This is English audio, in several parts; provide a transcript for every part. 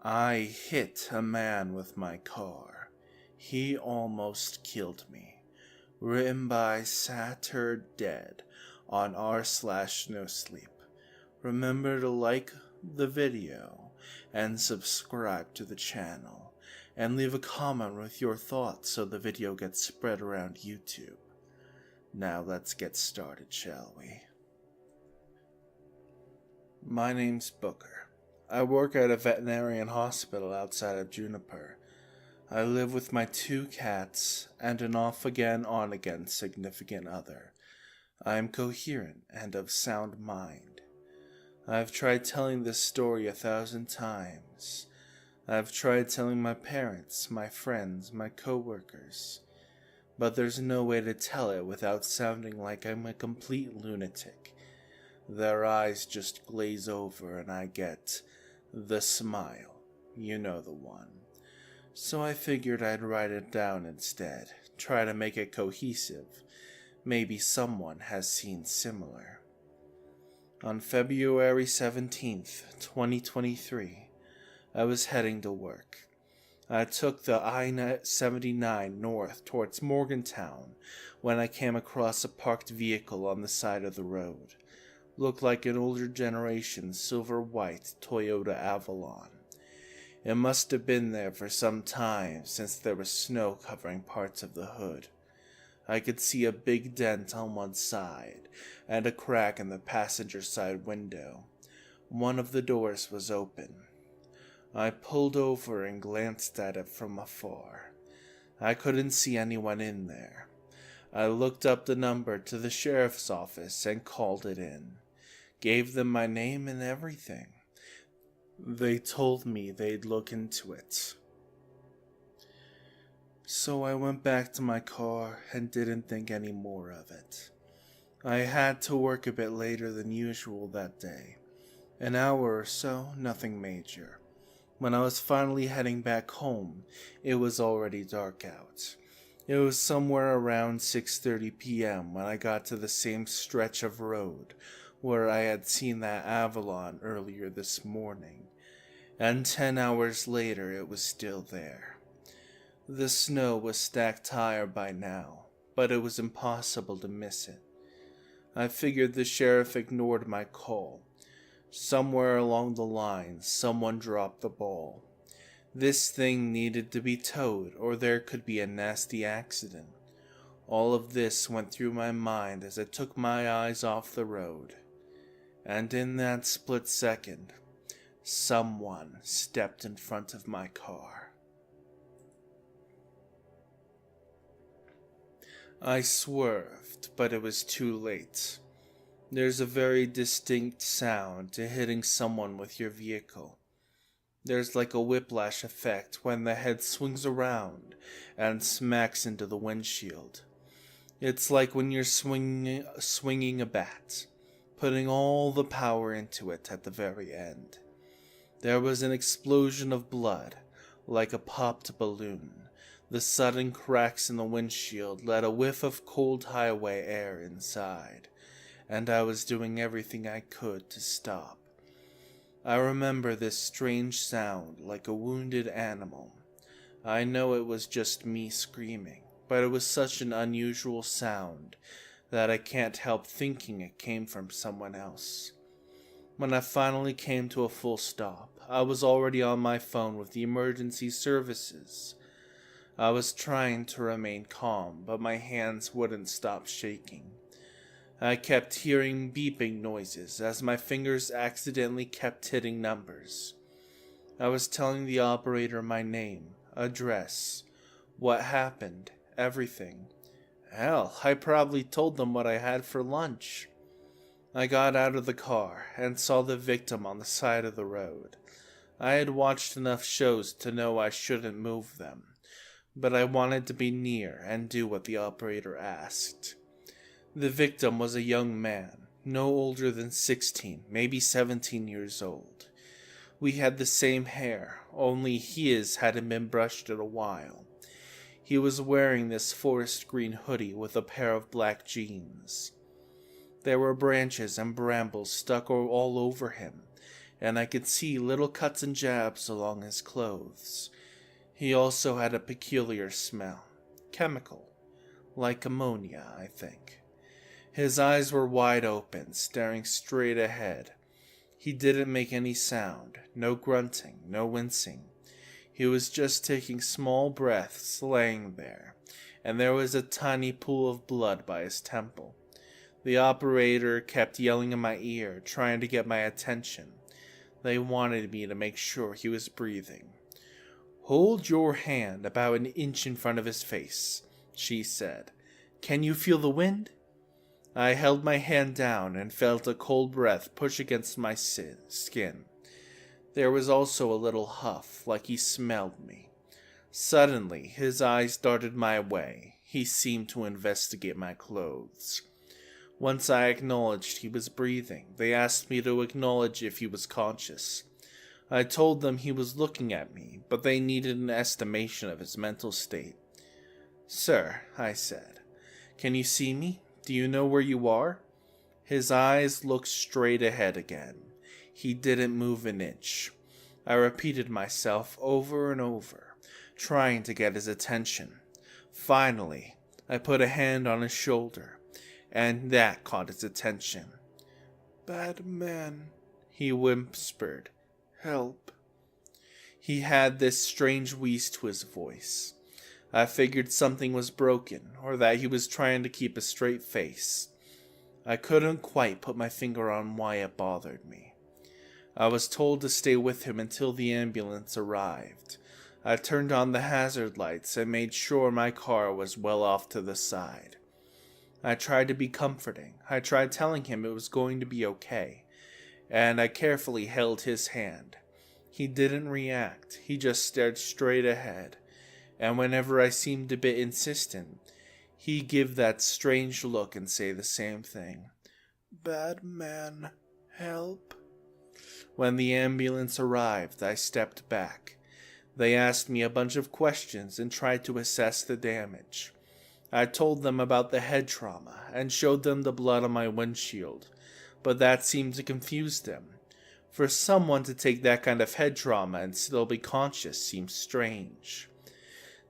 I hit a man with my car. He almost killed me. Written by Satyr Dead on r/nosleep. Remember to like the video and subscribe to the channel and leave a comment with your thoughts so the video gets spread around YouTube. Now let's get started, shall we? My name's Booker. I work at a veterinarian hospital outside of Juniper. I live with my 2 cats and an off-again, on-again significant other. I am coherent and of sound mind. I've tried telling this story 1,000 times. I've tried telling my parents, my friends, my coworkers. But there's no way to tell it without sounding like I'm a complete lunatic. Their eyes just glaze over and I get the smile. You know the one. So I figured I'd write it down instead. Try to make it cohesive. Maybe someone has seen similar. On February 17th, 2023, I was heading to work. I took the I-79 north towards Morgantown when I came across a parked vehicle on the side of the road. Looked like an older generation silver-white Toyota Avalon. It must have been there for some time since there was snow covering parts of the hood. I could see a big dent on one side and a crack in the passenger side window. One of the doors was open. I pulled over and glanced at it from afar. I couldn't see anyone in there. I looked up the number to the sheriff's office and called it in. Gave them my name and everything. They told me they'd look into it. So I went back to my car and didn't think any more of it. I had to work a bit later than usual that day. An hour or so, nothing major. When I was finally heading back home, it was already dark out. It was somewhere around 6:30 p.m. when I got to the same stretch of road where I had seen that Avalon earlier this morning, and 10 hours later it was still there. The snow was stacked higher by now, but it was impossible to miss it. I figured the sheriff ignored my call. Somewhere along the line, someone dropped the ball. This thing needed to be towed, or there could be a nasty accident. All of this went through my mind as I took my eyes off the road. And in that split second, someone stepped in front of my car. I swerved, but it was too late. There's a very distinct sound to hitting someone with your vehicle. There's like a whiplash effect when the head swings around and smacks into the windshield. It's like when you're swinging a bat, putting all the power into it at the very end. There was an explosion of blood, like a popped balloon. The sudden cracks in the windshield let a whiff of cold highway air inside, and I was doing everything I could to stop. I remember this strange sound like a wounded animal. I know it was just me screaming, but it was such an unusual sound that I can't help thinking it came from someone else. When I finally came to a full stop, I was already on my phone with the emergency services. I was trying to remain calm, but my hands wouldn't stop shaking. I kept hearing beeping noises as my fingers accidentally kept hitting numbers. I was telling the operator my name, address, what happened, everything. Hell, I probably told them what I had for lunch. I got out of the car and saw the victim on the side of the road. I had watched enough shows to know I shouldn't move them, but I wanted to be near and do what the operator asked. The victim was a young man, no older than 16, maybe 17 years old. We had the same hair, only his hadn't been brushed in a while. He was wearing this forest green hoodie with a pair of black jeans. There were branches and brambles stuck all over him, and I could see little cuts and jabs along his clothes. He also had a peculiar smell. Chemical. Like ammonia, I think. His eyes were wide open, staring straight ahead. He didn't make any sound, no grunting, no wincing. He was just taking small breaths, laying there, and there was a tiny pool of blood by his temple. The operator kept yelling in my ear, trying to get my attention. They wanted me to make sure he was breathing. "Hold your hand about an inch in front of his face," she said. "Can you feel the wind?" I held my hand down and felt a cold breath push against my skin. There was also a little huff, like he smelled me. Suddenly, his eyes darted my way. He seemed to investigate my clothes. Once I acknowledged he was breathing, they asked me to acknowledge if he was conscious. I told them he was looking at me, but they needed an estimation of his mental state. "Sir," I said, "can you see me? Do you know where you are?" His eyes looked straight ahead again. He didn't move an inch. I repeated myself over and over, trying to get his attention. Finally, I put a hand on his shoulder, and that caught his attention. "Bad man," he whispered. "Help." He had this strange wheeze to his voice. I figured something was broken, or that he was trying to keep a straight face. I couldn't quite put my finger on why it bothered me. I was told to stay with him until the ambulance arrived. I turned on the hazard lights and made sure my car was well off to the side. I tried to be comforting. I tried telling him it was going to be okay, and I carefully held his hand. He didn't react. He just stared straight ahead, and whenever I seemed a bit insistent, he'd give that strange look and say the same thing. "Bad man, help." When the ambulance arrived, I stepped back. They asked me a bunch of questions and tried to assess the damage. I told them about the head trauma and showed them the blood on my windshield, but that seemed to confuse them. For someone to take that kind of head trauma and still be conscious seems strange.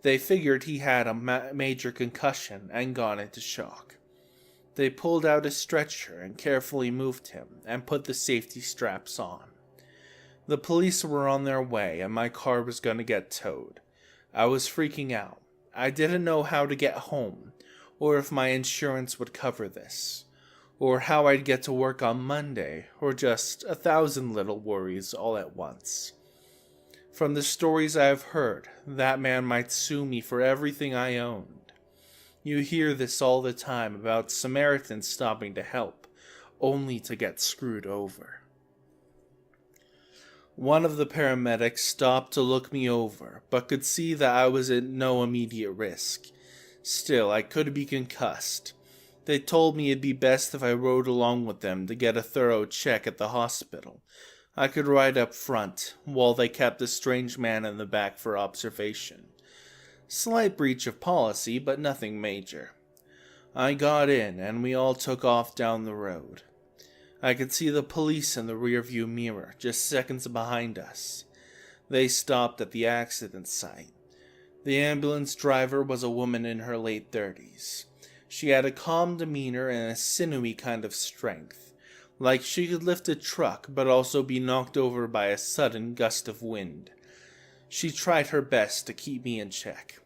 They figured he had a major concussion and gone into shock. They pulled out a stretcher and carefully moved him and put the safety straps on. The police were on their way and my car was going to get towed. I was freaking out. I didn't know how to get home, or if my insurance would cover this, or how I'd get to work on Monday, or just 1,000 little worries all at once. From the stories I have heard, that man might sue me for everything I owned. You hear this all the time about Samaritans stopping to help, only to get screwed over. One of the paramedics stopped to look me over, but could see that I was at no immediate risk. Still, I could be concussed. They told me it'd be best if I rode along with them to get a thorough check at the hospital. I could ride up front, while they kept the strange man in the back for observation. Slight breach of policy, but nothing major. I got in, and we all took off down the road. I could see the police in the rearview mirror, just seconds behind us. They stopped at the accident site. The ambulance driver was a woman in her late 30s. She had a calm demeanor and a sinewy kind of strength, like she could lift a truck but also be knocked over by a sudden gust of wind. She tried her best to keep me in check.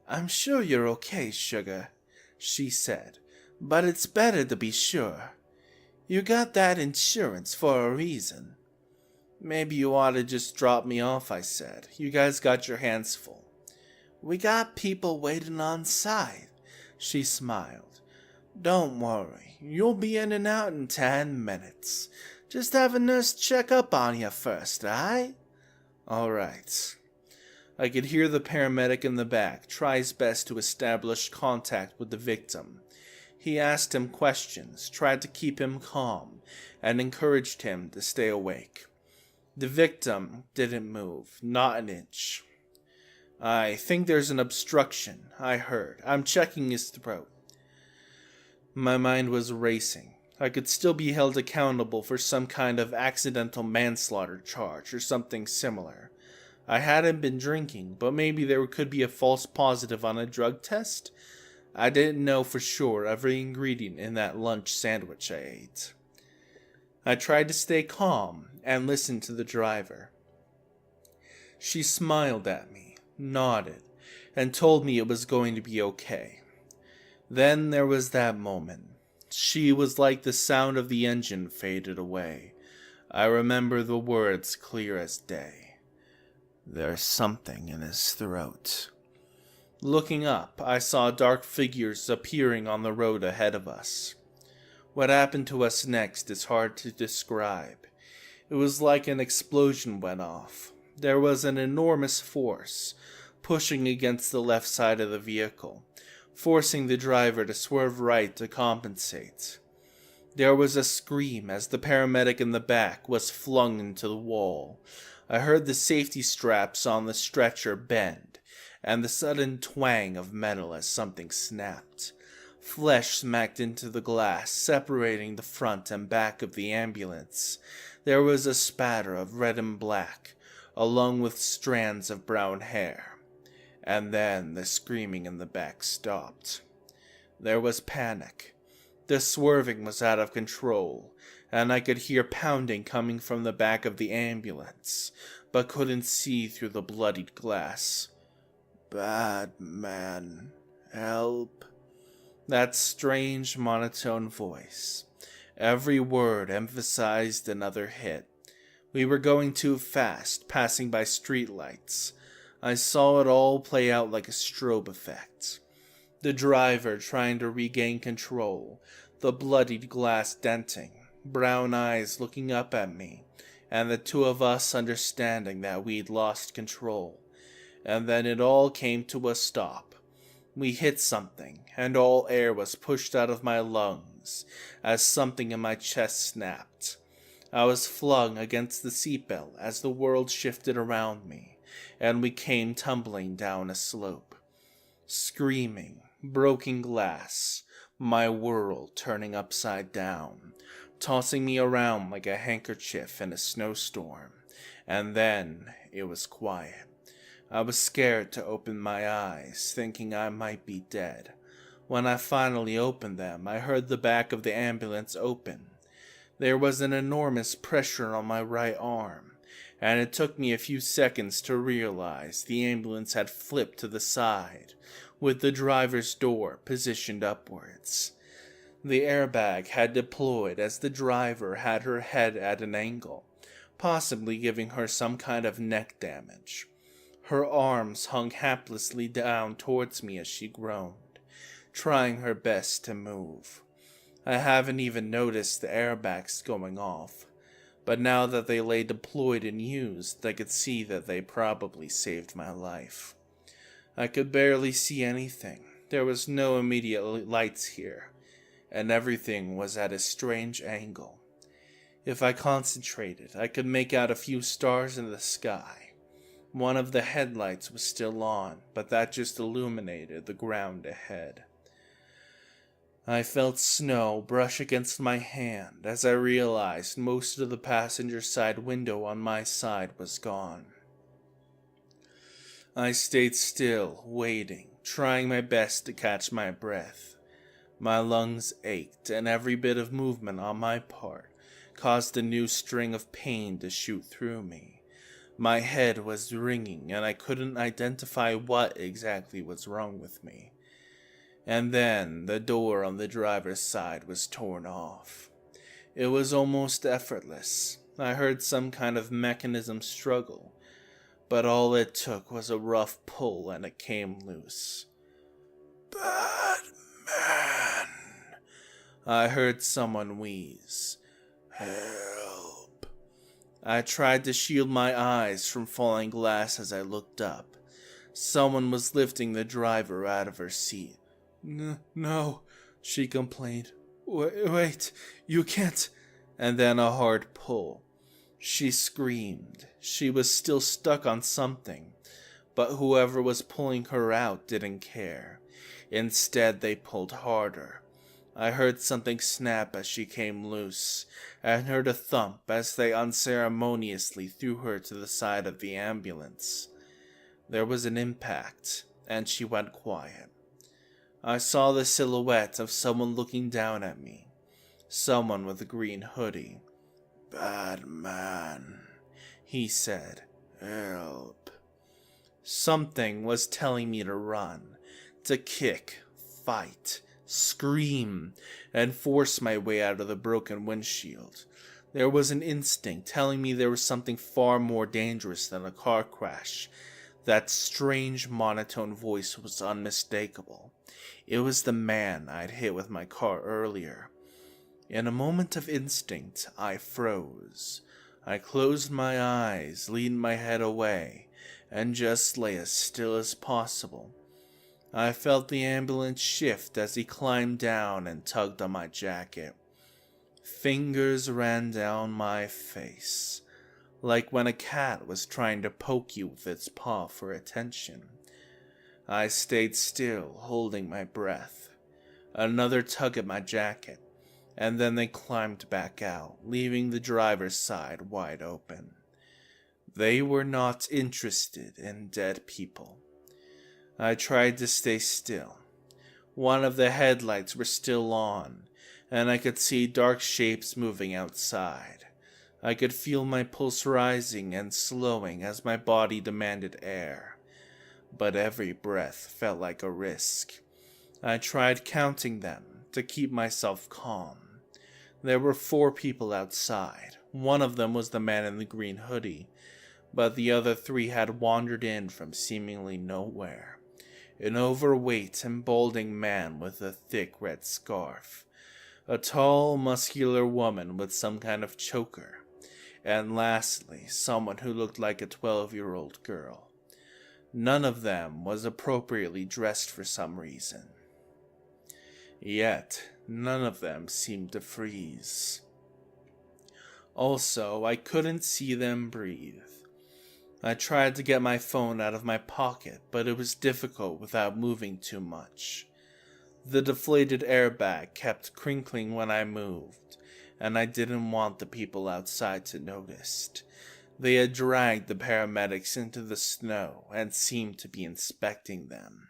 "I'm sure you're okay, sugar," she said, "but it's better to be sure. You got that insurance for a reason." "Maybe you ought to just drop me off," I said. "You guys got your hands full." "We got people waiting on site," she smiled. "Don't worry, you'll be in and out in 10 minutes. Just have a nurse check up on you first, aight?" "All right." I could hear the paramedic in the back try his best to establish contact with the victim. He asked him questions, tried to keep him calm, and encouraged him to stay awake. The victim didn't move, not an inch. "I think there's an obstruction," I heard. "I'm checking his throat." My mind was racing. I could still be held accountable for some kind of accidental manslaughter charge or something similar. I hadn't been drinking, but maybe there could be a false positive on a drug test. I didn't know for sure every ingredient in that lunch sandwich I ate. I tried to stay calm and listen to the driver. She smiled at me, nodded, and told me it was going to be okay. Then there was that moment. She was like the sound of the engine faded away. I remember the words clear as day. There's something in his throat. Looking up, I saw dark figures appearing on the road ahead of us. What happened to us next is hard to describe. It was like an explosion went off. There was an enormous force pushing against the left side of the vehicle, forcing the driver to swerve right to compensate. There was a scream as the paramedic in the back was flung into the wall. I heard the safety straps on the stretcher bend, and the sudden twang of metal as something snapped. Flesh smacked into the glass, separating the front and back of the ambulance. There was a spatter of red and black, along with strands of brown hair. And then the screaming in the back stopped. There was panic. The swerving was out of control, and I could hear pounding coming from the back of the ambulance, but couldn't see through the bloodied glass. "Bad man, help." That strange monotone voice. Every word emphasized another hit. We were going too fast, passing by streetlights. I saw it all play out like a strobe effect. The driver trying to regain control, the bloodied glass denting, brown eyes looking up at me, and the two of us understanding that we'd lost control. And then it all came to a stop. We hit something, and all air was pushed out of my lungs as something in my chest snapped. I was flung against the seatbelt as the world shifted around me, and we came tumbling down a slope. Screaming, broken glass, my world turning upside down, tossing me around like a handkerchief in a snowstorm, and then it was quiet. I was scared to open my eyes, thinking I might be dead. When I finally opened them, I heard the back of the ambulance open. There was an enormous pressure on my right arm, and it took me a few seconds to realize the ambulance had flipped to the side, with the driver's door positioned upwards. The airbag had deployed as the driver had her head at an angle, possibly giving her some kind of neck damage. Her arms hung haplessly down towards me as she groaned, trying her best to move. I haven't even noticed the airbags going off, but now that they lay deployed and used, I could see that they probably saved my life. I could barely see anything. There was no immediate lights here, and everything was at a strange angle. If I concentrated, I could make out a few stars in the sky. One of the headlights was still on, but that just illuminated the ground ahead. I felt snow brush against my hand as I realized most of the passenger side window on my side was gone. I stayed still, waiting, trying my best to catch my breath. My lungs ached, and every bit of movement on my part caused a new string of pain to shoot through me. My head was ringing, and I couldn't identify what exactly was wrong with me. And then the door on the driver's side was torn off. It was almost effortless. I heard some kind of mechanism struggle, but all it took was a rough pull and it came loose. "Bad man," I heard someone wheeze. "Help." I tried to shield my eyes from falling glass as I looked up. Someone was lifting the driver out of her seat. No, she complained. Wait, you can't. And then a hard pull. She screamed. She was still stuck on something, but whoever was pulling her out didn't care. Instead, they pulled harder. I heard something snap as she came loose, and heard a thump as they unceremoniously threw her to the side of the ambulance. There was an impact, and she went quiet. I saw the silhouette of someone looking down at me, someone with a green hoodie. "Bad man," he said. "Help." Something was telling me to run, to kick, fight, scream, and force my way out of the broken windshield. There was an instinct telling me there was something far more dangerous than a car crash. That strange monotone voice was unmistakable. It was the man I'd hit with my car earlier. In a moment of instinct, I froze. I closed my eyes, leaned my head away, and just lay as still as possible. I felt the ambulance shift as he climbed down and tugged on my jacket. Fingers ran down my face, like when a cat was trying to poke you with its paw for attention. I stayed still, holding my breath. Another tug at my jacket, and then they climbed back out, leaving the driver's side wide open. They were not interested in dead people. I tried to stay still. One of the headlights were still on, and I could see dark shapes moving outside. I could feel my pulse rising and slowing as my body demanded air. But every breath felt like a risk. I tried counting them to keep myself calm. There were 4 people outside. One of them was the man in the green hoodie, but the other 3 had wandered in from seemingly nowhere. An overweight and balding man with a thick red scarf, a tall, muscular woman with some kind of choker, and lastly, someone who looked like a 12-year-old girl. None of them was appropriately dressed for some reason. Yet, none of them seemed to freeze. Also, I couldn't see them breathe. I tried to get my phone out of my pocket, but it was difficult without moving too much. The deflated airbag kept crinkling when I moved, and I didn't want the people outside to notice. They had dragged the paramedics into the snow and seemed to be inspecting them.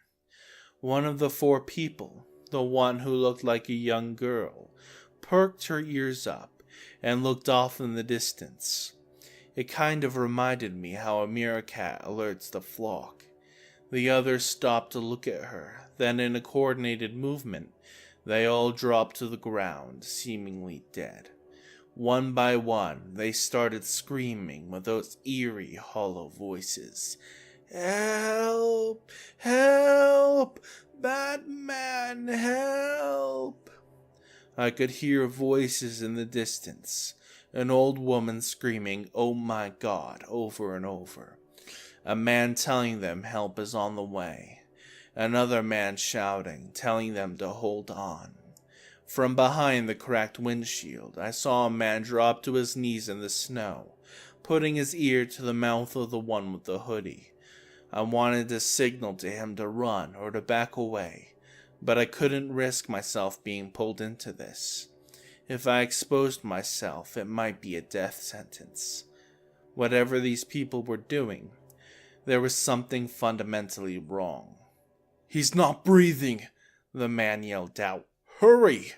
One of the 4 people, the one who looked like a young girl, perked her ears up and looked off in the distance. It kind of reminded me how a meerkat alerts the flock. The others stopped to look at her, then in a coordinated movement, they all dropped to the ground, seemingly dead. One by one, they started screaming with those eerie, hollow voices. "Help! Help! Batman, help!" I could hear voices in the distance. An old woman screaming, "Oh my God," over and over. A man telling them help is on the way. Another man shouting, telling them to hold on. From behind the cracked windshield, I saw a man drop to his knees in the snow, putting his ear to the mouth of the one with the hoodie. I wanted to signal to him to run or to back away, but I couldn't risk myself being pulled into this. If I exposed myself, it might be a death sentence. Whatever these people were doing, there was something fundamentally wrong. "He's not breathing," the man yelled out. "Hurry!"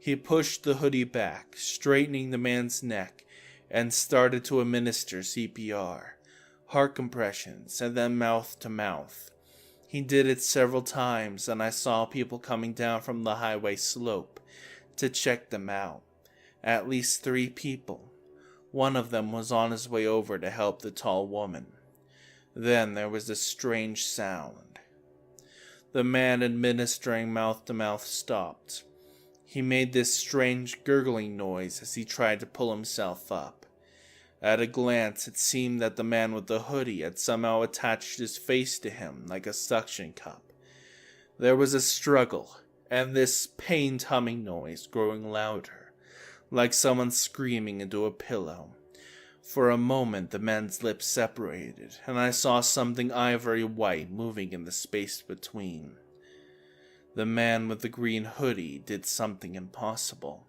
He pushed the hoodie back, straightening the man's neck, and started to administer CPR, heart compressions, and then mouth to mouth. He did it several times, and I saw people coming down from the highway slope to check them out. At least 3 people. One of them was on his way over to help the tall woman. Then there was a strange sound. The man administering mouth-to-mouth stopped. He made this strange gurgling noise as he tried to pull himself up. At a glance, it seemed that the man with the hoodie had somehow attached his face to him like a suction cup. There was a struggle, and this pained humming noise growing louder, like someone screaming into a pillow. For a moment the men's lips separated, and I saw something ivory white moving in the space between. The man with the green hoodie did something impossible.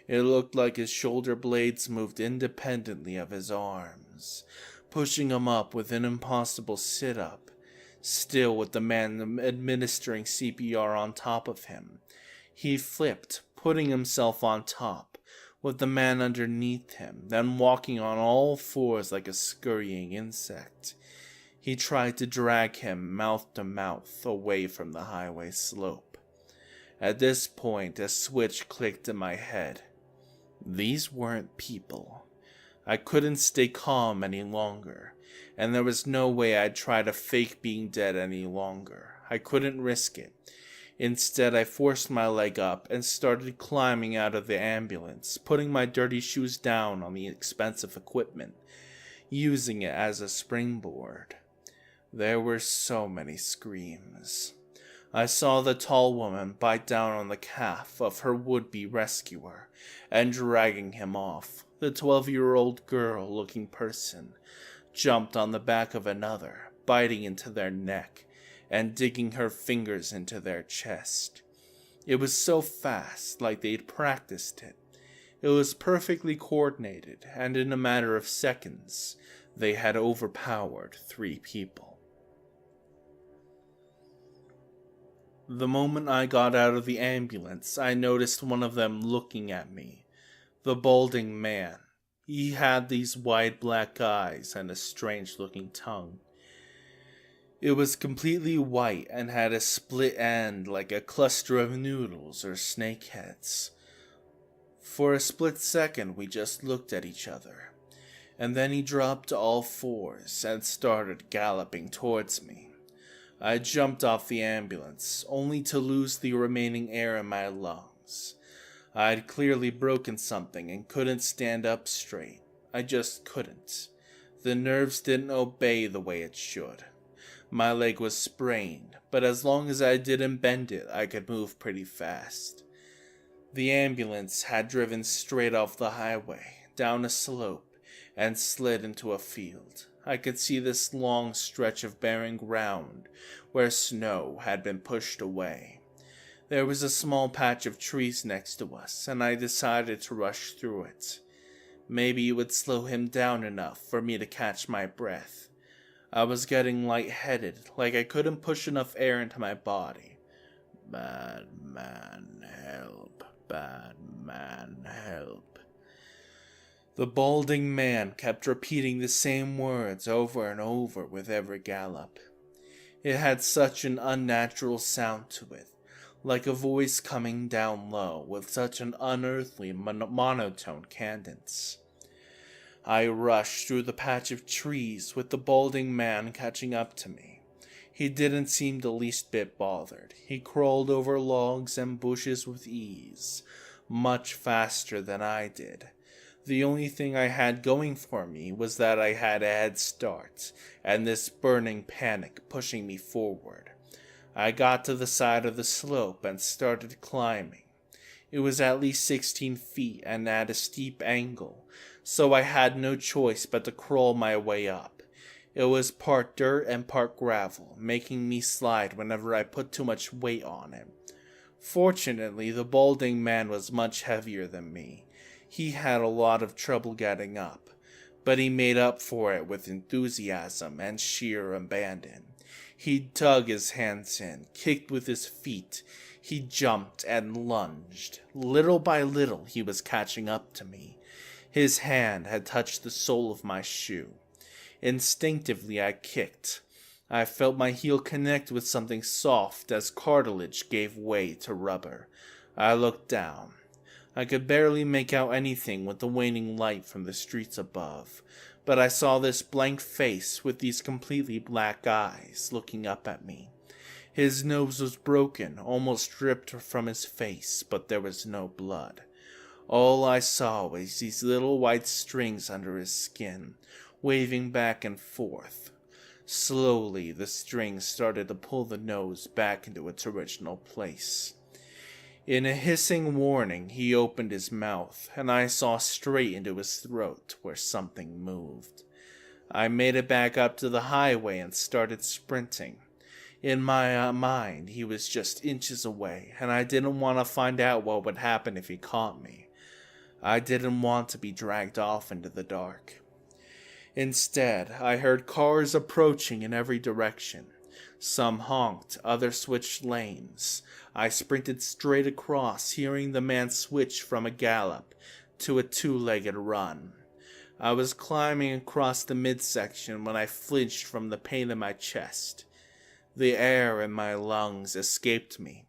It looked like his shoulder blades moved independently of his arms, pushing him up with an impossible sit-up, still with the man administering CPR on top of him. He flipped, putting himself on top, with the man underneath him, then walking on all fours like a scurrying insect. He tried to drag him mouth to mouth away from the highway slope. At this point, a switch clicked in my head. These weren't people. I couldn't stay calm any longer, and there was no way I'd try to fake being dead any longer. I couldn't risk it. Instead, I forced my leg up and started climbing out of the ambulance, putting my dirty shoes down on the expensive equipment, using it as a springboard. There were so many screams. I saw the tall woman bite down on the calf of her would-be rescuer and dragging him off. The 12-year-old girl-looking person jumped on the back of another, biting into their neck and digging her fingers into their chest. It was so fast, like they'd practiced it. It was perfectly coordinated, and in a matter of seconds, they had overpowered 3 people. The moment I got out of the ambulance, I noticed one of them looking at me. The balding man. He had these wide black eyes and a strange-looking tongue. It was completely white and had a split end like a cluster of noodles or snakeheads. For a split second we just looked at each other, and then he dropped to all fours and started galloping towards me. I jumped off the ambulance, only to lose the remaining air in my lungs. I'd clearly broken something and couldn't stand up straight. I just couldn't. The nerves didn't obey the way it should. My leg was sprained, but as long as I didn't bend it, I could move pretty fast. The ambulance had driven straight off the highway, down a slope, and slid into a field. I could see this long stretch of barren ground where snow had been pushed away. There was a small patch of trees next to us, and I decided to rush through it. Maybe it would slow him down enough for me to catch my breath. I was getting lightheaded, like I couldn't push enough air into my body. Bad man, help. Bad man, help. The balding man kept repeating the same words over and over with every gallop. It had such an unnatural sound to it, like a voice coming down low with such an unearthly monotone cadence. I rushed through the patch of trees with the balding man catching up to me. He didn't seem the least bit bothered. He crawled over logs and bushes with ease, much faster than I did. The only thing I had going for me was that I had a head start, and this burning panic pushing me forward. I got to the side of the slope and started climbing. It was at least 16 feet and at a steep angle, so I had no choice but to crawl my way up. It was part dirt and part gravel, making me slide whenever I put too much weight on it. Fortunately, the balding man was much heavier than me. He had a lot of trouble getting up, but he made up for it with enthusiasm and sheer abandon. He dug his hands in, kicked with his feet. He jumped and lunged. Little by little, he was catching up to me. His hand had touched the sole of my shoe. Instinctively, I kicked. I felt my heel connect with something soft as cartilage gave way to rubber. I looked down. I could barely make out anything with the waning light from the streets above, but I saw this blank face with these completely black eyes looking up at me. His nose was broken, almost stripped from his face, but there was no blood. All I saw was these little white strings under his skin, waving back and forth. Slowly, the strings started to pull the nose back into its original place. In a hissing warning, he opened his mouth, and I saw straight into his throat where something moved. I made it back up to the highway and started sprinting. In my mind, he was just inches away, and I didn't want to find out what would happen if he caught me. I didn't want to be dragged off into the dark. Instead, I heard cars approaching in every direction. Some honked, others switched lanes. I sprinted straight across, hearing the man switch from a gallop to a two-legged run. I was climbing across the midsection when I flinched from the pain in my chest. The air in my lungs escaped me,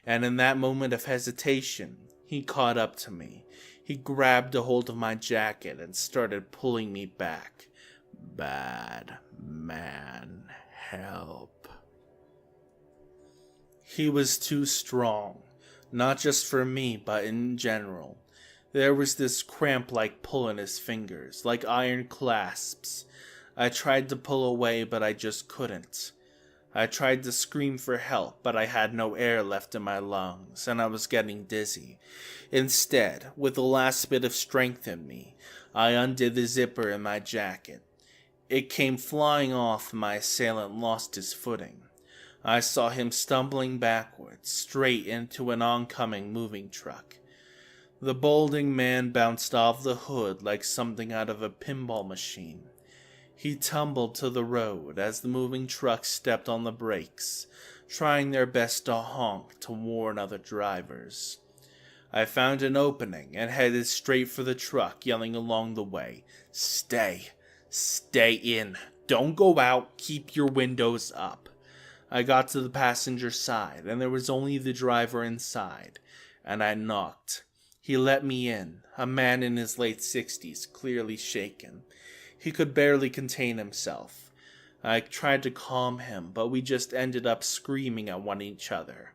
and in that moment of hesitation, he caught up to me. He grabbed a hold of my jacket and started pulling me back. Bad man, help. He was too strong, not just for me, but in general. There was this cramp-like pull in his fingers, like iron clasps. I tried to pull away, but I just couldn't. I tried to scream for help, but I had no air left in my lungs, and I was getting dizzy. Instead, with the last bit of strength in me, I undid the zipper in my jacket. It came flying off, and my assailant lost his footing. I saw him stumbling backwards, straight into an oncoming moving truck. The balding man bounced off the hood like something out of a pinball machine. He tumbled to the road as the moving truck stepped on the brakes, trying their best to honk to warn other drivers. I found an opening and headed straight for the truck, yelling along the way, "Stay! Stay in! Don't go out! Keep your windows up!" I got to the passenger side, and there was only the driver inside, and I knocked. He let me in, a man in his late 60s, clearly shaken. He could barely contain himself. I tried to calm him, but we just ended up screaming at one another.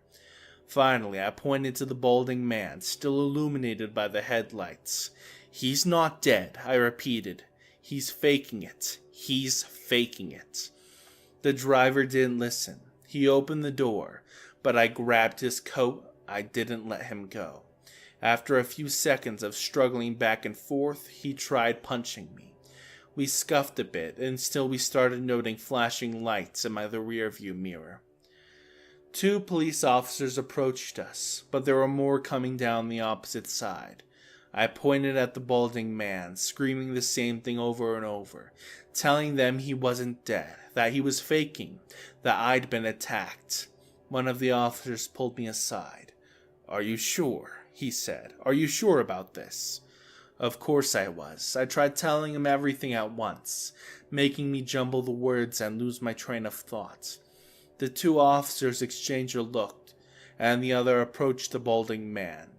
Finally, I pointed to the balding man, still illuminated by the headlights. "He's not dead," I repeated. "He's faking it. He's faking it." The driver didn't listen. He opened the door, but I grabbed his coat. I didn't let him go. After a few seconds of struggling back and forth, he tried punching me. We scuffed a bit, and still we started noting flashing lights in the rearview mirror. 2 police officers approached us, but there were more coming down the opposite side. I pointed at the balding man, screaming the same thing over and over, telling them he wasn't dead, that he was faking, that I'd been attacked. One of the officers pulled me aside. "Are you sure?" he said. "Are you sure about this?" Of course I was. I tried telling him everything at once, making me jumble the words and lose my train of thought. The 2 officers exchanged a look, and the other approached the balding man.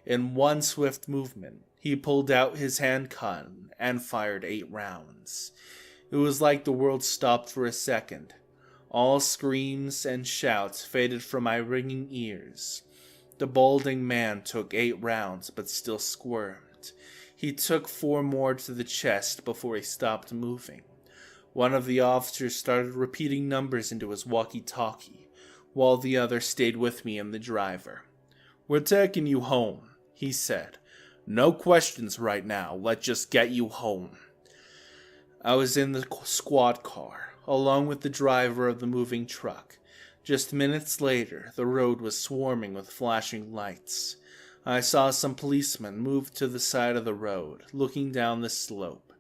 In one swift movement, he pulled out his handgun and fired 8 rounds. It was like the world stopped for a second. All screams and shouts faded from my ringing ears. The balding man took 8 rounds, but still squirmed. He took 4 more to the chest before he stopped moving. One of the officers started repeating numbers into his walkie-talkie, while the other stayed with me and the driver. "We're taking you home," he said. "No questions right now. Let's just get you home." I was in the squad car, along with the driver of the moving truck. Just minutes later, the road was swarming with flashing lights. I saw some policemen move to the side of the road, looking down the slope.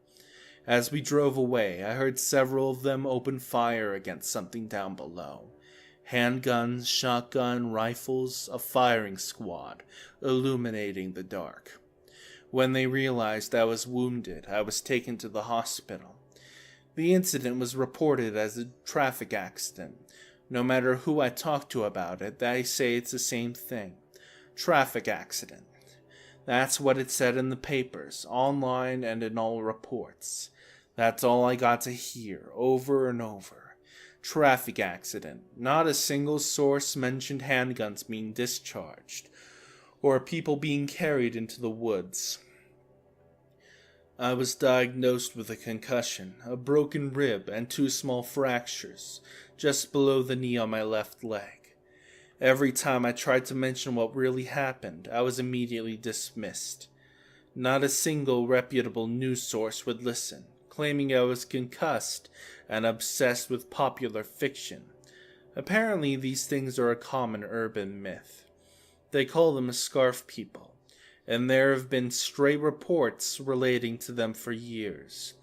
As we drove away, I heard several of them open fire against something down below. Handguns, shotgun, rifles, a firing squad, illuminating the dark. When they realized I was wounded, I was taken to the hospital. The incident was reported as a traffic accident. No matter who I talk to about it, they say it's the same thing. Traffic accident. That's what it said in the papers, online and in all reports. That's all I got to hear, over and over. Traffic accident. Not a single source mentioned handguns being discharged, or people being carried into the woods. I was diagnosed with a concussion, a broken rib, and 2 small fractures, just below the knee on my left leg. Every time I tried to mention what really happened, I was immediately dismissed. Not a single reputable news source would listen, claiming I was concussed and obsessed with popular fiction. Apparently, these things are a common urban myth. They call them scarf people, and there have been stray reports relating to them for years.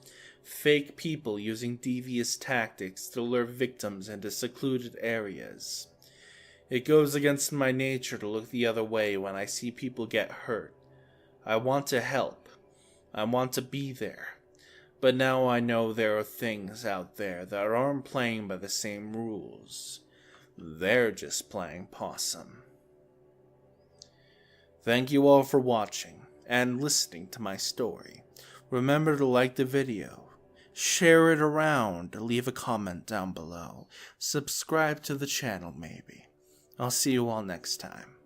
Fake people using devious tactics to lure victims into secluded areas. It goes against my nature to look the other way when I see people get hurt. I want to help. I want to be there. But now I know there are things out there that aren't playing by the same rules. They're just playing possum. Thank you all for watching and listening to my story. Remember to like the video, share it around, leave a comment down below, subscribe to the channel maybe. I'll see you all next time.